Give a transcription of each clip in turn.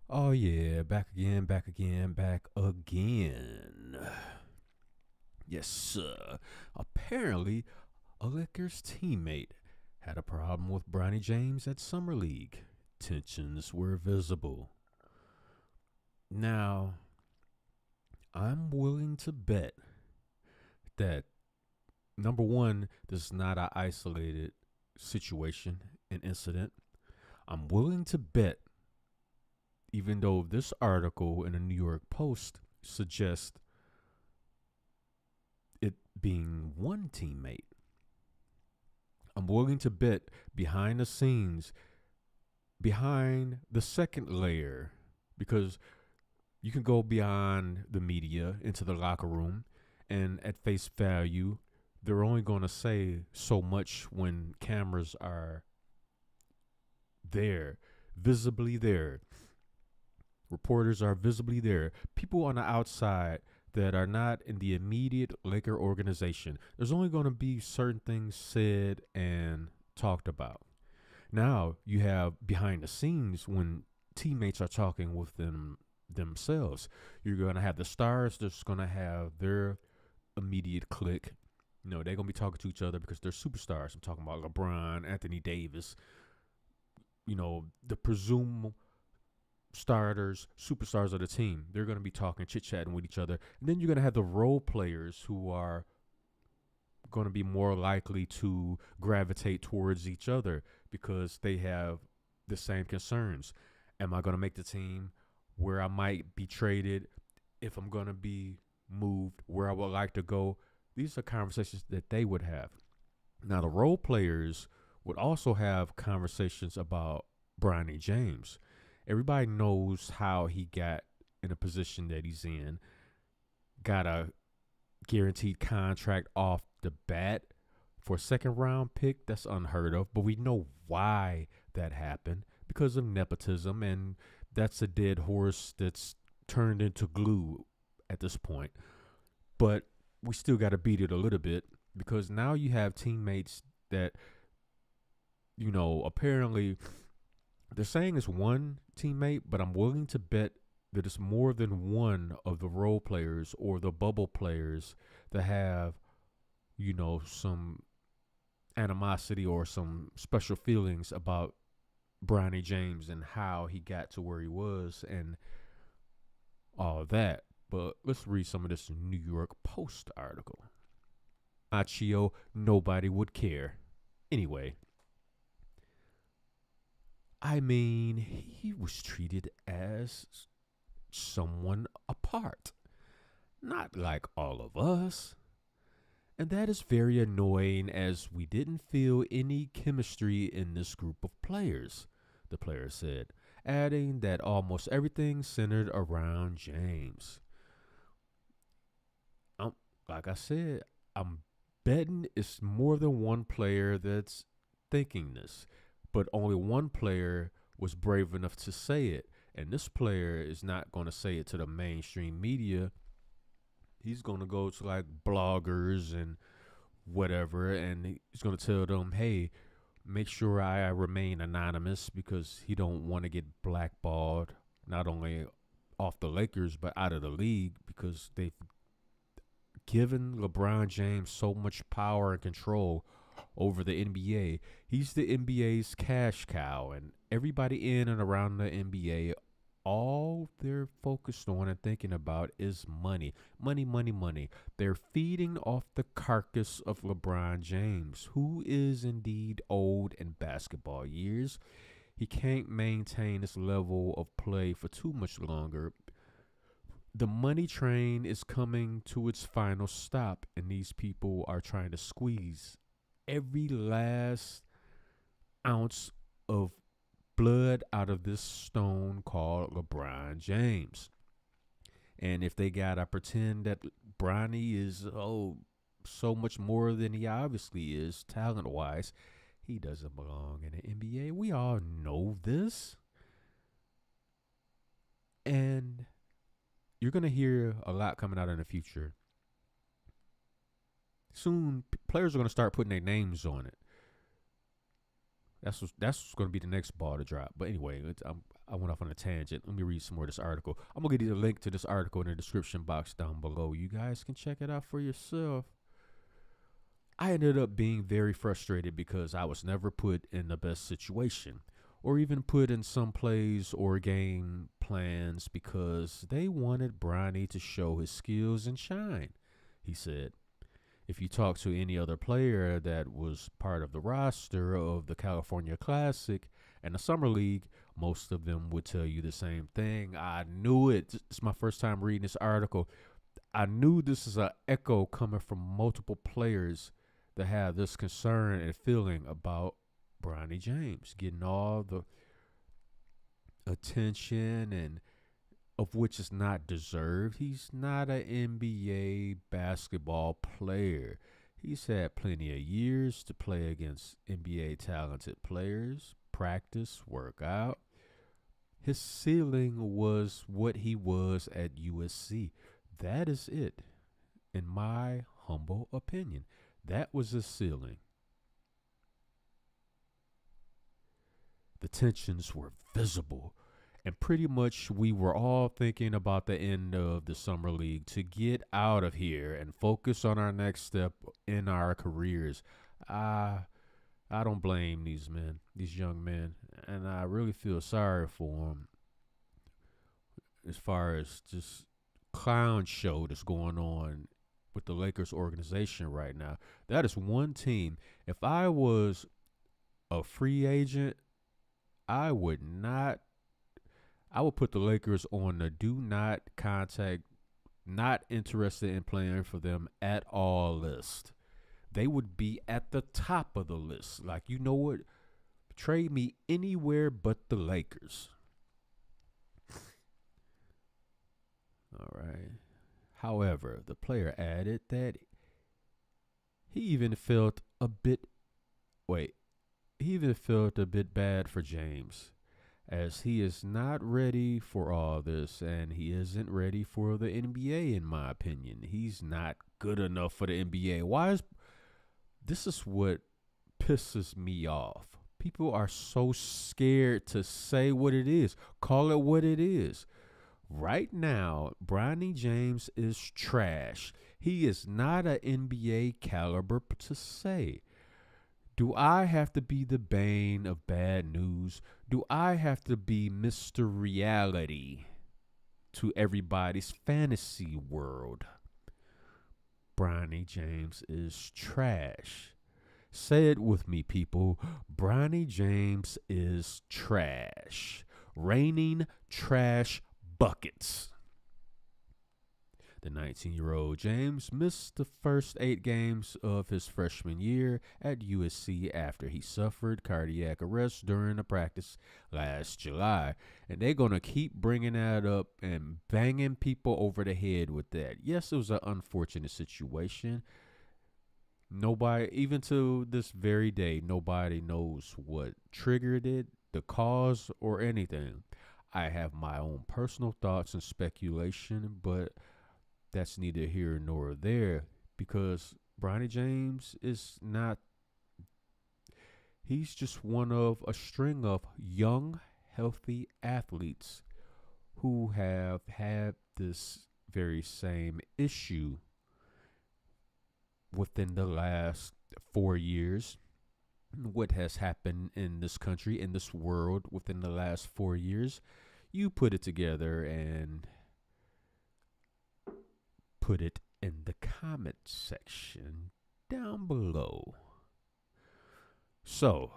Oh yeah, back again, back again, back again. Yes, sir. Apparently, a Lakers teammate had a problem with Bronny James at Summer League. Tensions were visible. Now, I'm willing to bet that number one, this is not an isolated situation, an incident. I'm willing to bet, even though this article in the New York Post suggests it being one teammate. I'm willing to bet behind the scenes, behind the second layer, because you can go beyond the media into the locker room, and at face value, they're only going to say so much when cameras are there, visibly there. Reporters are visibly there. People on the outside that are not in the immediate Laker organization, there's only going to be certain things said and talked about. Now you have behind the scenes when teammates are talking with themselves. You're going to have the stars that's going to have their immediate clique. They're going to be talking to each other because they're superstars. I'm talking about LeBron, Anthony Davis, the presumed starters, superstars of the team. They're going to be talking, chit chatting with each other. And then you're going to have the role players who are going to be more likely to gravitate towards each other because they have the same concerns. Am I going to make the team? Where I might be traded? If I'm going to be moved? Where I would like to go? These are conversations that they would have. Now, the role players would also have conversations about Bronny James. Everybody knows how he got in a position that he's in. Got a guaranteed contract off the bat for a second round pick. That's unheard of. But we know why that happened because of nepotism. And that's a dead horse that's turned into glue at this point. But we still got to beat it a little bit because now you have teammates that, apparently they're saying it's one teammate, but I'm willing to bet that it's more than one of the role players or the bubble players that have, some animosity or some special feelings about Bronny James and how he got to where he was and all that. But let's read some of this New York Post article. Machio, nobody would care. Anyway, I mean, he was treated as someone apart, not like all of us. And that is very annoying as we didn't feel any chemistry in this group of players, the player said, adding that almost everything centered around James. Like I said, I'm betting it's more than one player that's thinking this, but only one player was brave enough to say it. And this player is not going to say it to the mainstream media. He's going to go to like bloggers and whatever, and he's going to tell them, hey, make sure I remain anonymous because he don't want to get blackballed, not only off the Lakers, but out of the league because they've given LeBron James so much power and control over the NBA. He's the NBA's cash cow, and everybody in and around the NBA, all they're focused on and thinking about is money. Money, money, money. They're feeding off the carcass of LeBron James, who is indeed old in basketball years. He can't maintain this level of play for too much longer. The money train is coming to its final stop, and these people are trying to squeeze every last ounce of blood out of this stone called LeBron James. And if they gotta pretend that Bronny is so much more than he obviously is talent wise, he doesn't belong in the NBA. We all know this. And you're gonna hear a lot coming out in the future. Soon players are gonna start putting their names on it. That's going to be the next ball to drop. But anyway, I went off on a tangent. Let me read some more of this article. I'm gonna get you the link to this article in the description box down below. You guys can check it out for yourself. I ended up being very frustrated because I was never put in the best situation, or even put in some plays or game plans because they wanted Bronny to show his skills and shine, he said. If you talk to any other player that was part of the roster of the California Classic and the Summer League, most of them would tell you the same thing. I knew it. It's my first time reading this article. I knew this is an echo coming from multiple players that have this concern and feeling about Bronny James getting all the attention and of which is not deserved. He's not an NBA basketball player. He's had plenty of years to play against NBA talented players, practice, work out. His ceiling was what he was at USC. That is it, in my humble opinion. That was his ceiling. The tensions were visible. And pretty much we were all thinking about the end of the summer league to get out of here and focus on our next step in our careers. I don't blame these men, these young men, and I really feel sorry for them as far as just clown show that's going on with the Lakers organization right now. That is one team. If I was a free agent, I would put the Lakers on the do not contact, not interested in playing for them at all list. They would be at the top of the list. Like, you know what? Trade me anywhere but the Lakers. All right. However, the player added that he even felt a bit bad for James, as he is not ready for all this, and he isn't ready for the NBA, in my opinion. He's not good enough for the NBA. This is what pisses me off. People are so scared to say what it is. Call it what it is. Right now, Bronny James is trash. He is not an NBA caliber to say. Do I have to be the bane of bad news? Do I have to be Mr. Reality to everybody's fantasy world? Bronny James is trash. Say it with me, people. Bronny James is trash. Raining trash buckets. The 19-year-old James missed the first 8 games of his freshman year at USC after he suffered cardiac arrest during a practice last July. And they're going to keep bringing that up and banging people over the head with that. Yes, it was an unfortunate situation. Nobody, even to this very day, nobody knows what triggered it, the cause, or anything. I have my own personal thoughts and speculation, but that's neither here nor there, because Bronny James is not, he's just one of a string of young, healthy athletes who have had this very same issue within the last 4 years. What has happened in this country, in this world within the last 4 years, you put it together and put it in the comment section down below. So,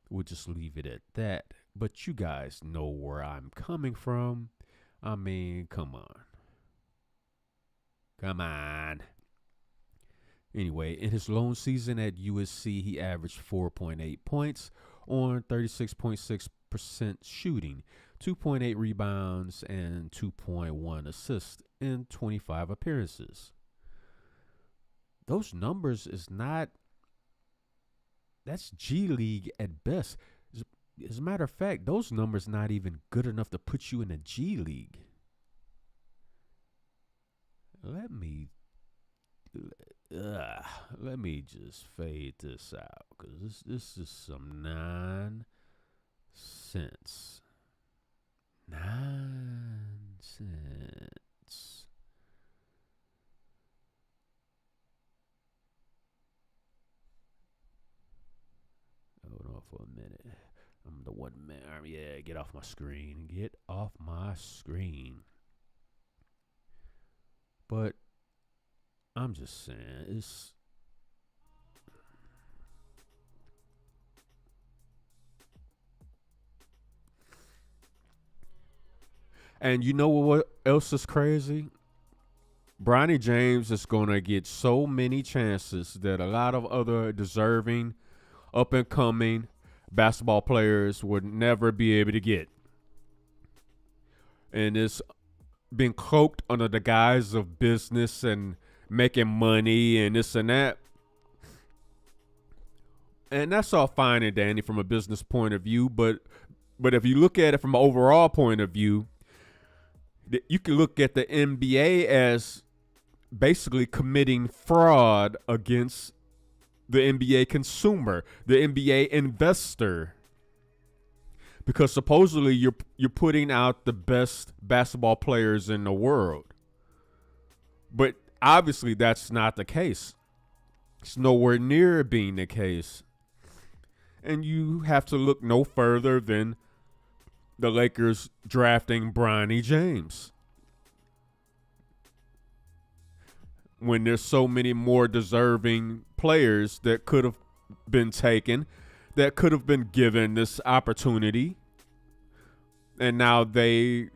we'll just leave it at that. But you guys know where I'm coming from. I mean, come on. Come on. Anyway, in his lone season at USC, he averaged 4.8 points on 36.6% shooting, 2.8 rebounds, and 2.1 assists in 25 appearances. Those numbers is not, that's G League at best. As a matter of fact, those numbers not even good enough to put you in a G League. let me just fade this out because this is some nonsense. Nonsense. Hold on for a minute. I'm the one man. Yeah, get off my screen. Get off my screen. But I'm just saying, it's. And you know what else is crazy? Bronny James is going to get so many chances that a lot of other deserving, up and coming basketball players would never be able to get. And it's been cloaked under the guise of business and making money and this and that. And that's all fine and dandy from a business point of view, but if you look at it from an overall point of view, you can look at the NBA as basically committing fraud against the NBA consumer, the NBA investor. Because supposedly you're putting out the best basketball players in the world. But obviously that's not the case. It's nowhere near being the case. And you have to look no further than the Lakers drafting Bronny James. When there's so many more deserving players that could have been taken, that could have been given this opportunity, and now they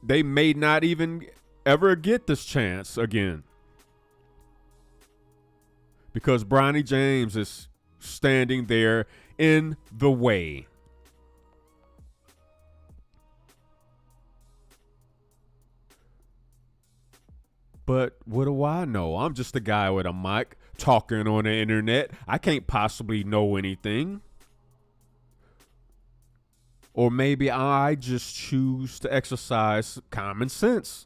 may not even ever get this chance again because Bronny James is standing there in the way. But what do I know? I'm just a guy with a mic talking on the internet. I can't possibly know anything. Or maybe I just choose to exercise common sense.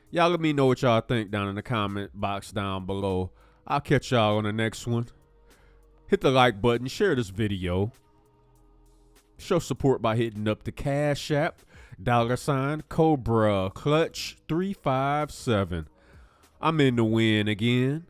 Y'all let me know what y'all think down in the comment box down below. I'll catch y'all on the next one. Hit the like button, share this video. Show support by hitting up the Cash App, $Cobra Clutch 357. I'm in the win again.